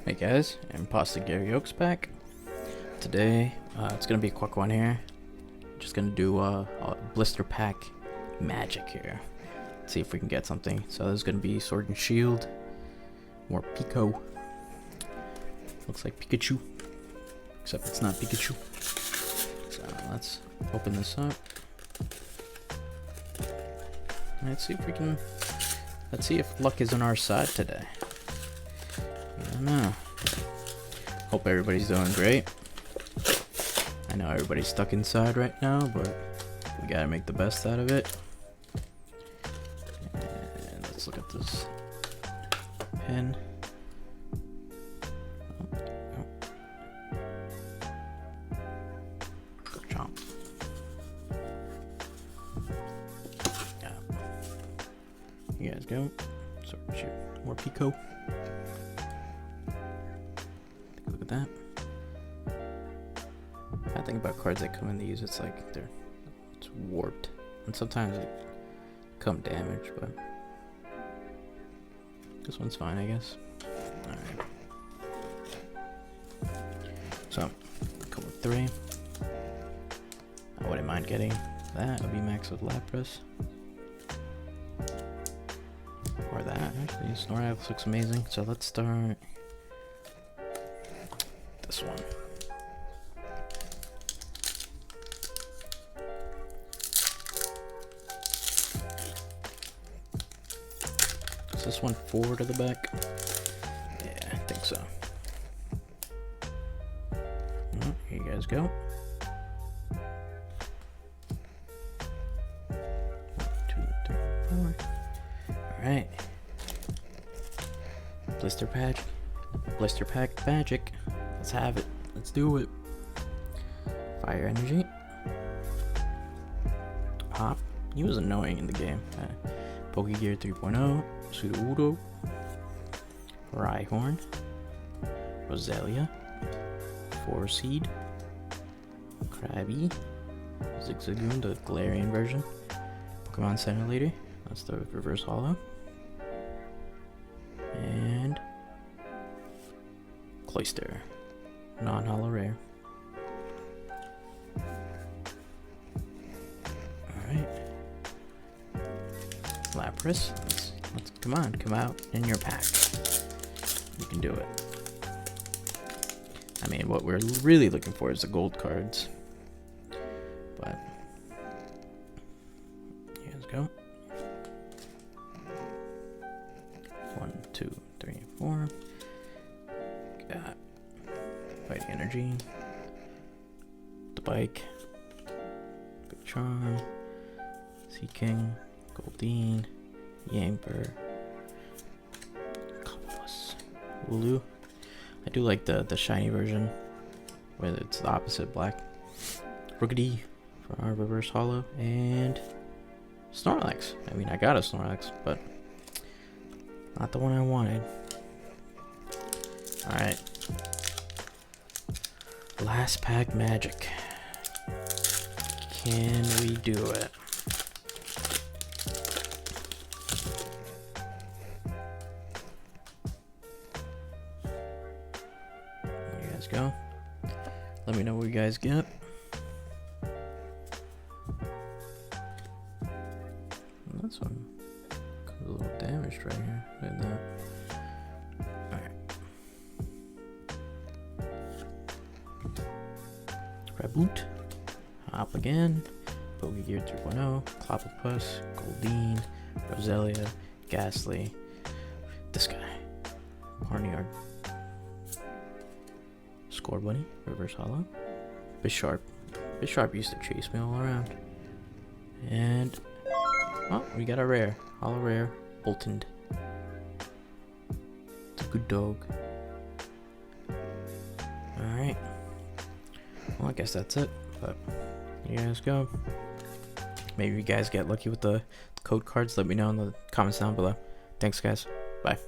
Hey guys, Imposter Gary Oaks back. Today, it's gonna be a quick one here. Just gonna do a blister pack magic here. See if we can get something. So there's gonna be Sword and Shield, more Pico. Looks like Pikachu, except it's not Pikachu. So let's open this up. Let's see if we can. Let's see if luck is on our side today. I don't know. Hope everybody's doing great. I know everybody's stuck inside right now, but we gotta make the best out of it. And let's look at this pen. Chomp. Yeah. You guys go. So shoot, more Pico. Look at that. I think about cards that come in these, it's like it's warped, and sometimes it come damaged, but this one's fine, I guess. All right. So, couple of 3. I wouldn't mind getting that. A VMAX with Lapras, or that. Actually, Snorlax looks amazing. So let's start this one. Is this one forward to the back? Yeah, I think so. Well, here you guys go. 1, 2, 3, 4. Alright. Blister pack magic. Let's have it. Let's do it. Fire energy. Hop. He was annoying in the game. Pokegear 3.0. Sudowoodo. Rhyhorn. Roselia. Seed. Krabby. Zigzagoon, the Galarian version. Pokemon Center Leader. That's the reverse holo. And Cloyster. Non-holo rare. Alright. Lapras. Let's come on, come out in your pack. You can do it. I mean, what we're really looking for is the gold cards. But here let's go. 1, 2, 3, 4. Got Fighting Energy, the Bike, Big Charm, Sea King, Goldeen, Yamper, Wooloo. I do like the shiny version, where it's the opposite black. Rookity for our reverse holo, and Snorlax. I mean, I got a Snorlax, but not the one I wanted. Alright. Last pack magic. Can we do it? There you guys go. Let me know what you guys get. This one comes a little damaged right here. Look at that. Reboot, Hop again, Pokegear 3.0, Clobbopus, Goldeen, Roselia, Ghastly, this guy, Barnyard, Scorbunny, reverse holo, Bisharp. Bisharp used to chase me all around. And oh, we got a rare, holo rare, Boltund. It's a good dog. Alright. Well, I guess that's it, but you guys go. Maybe you guys get lucky with the code cards. Let me know in the comments down below. Thanks, guys. Bye.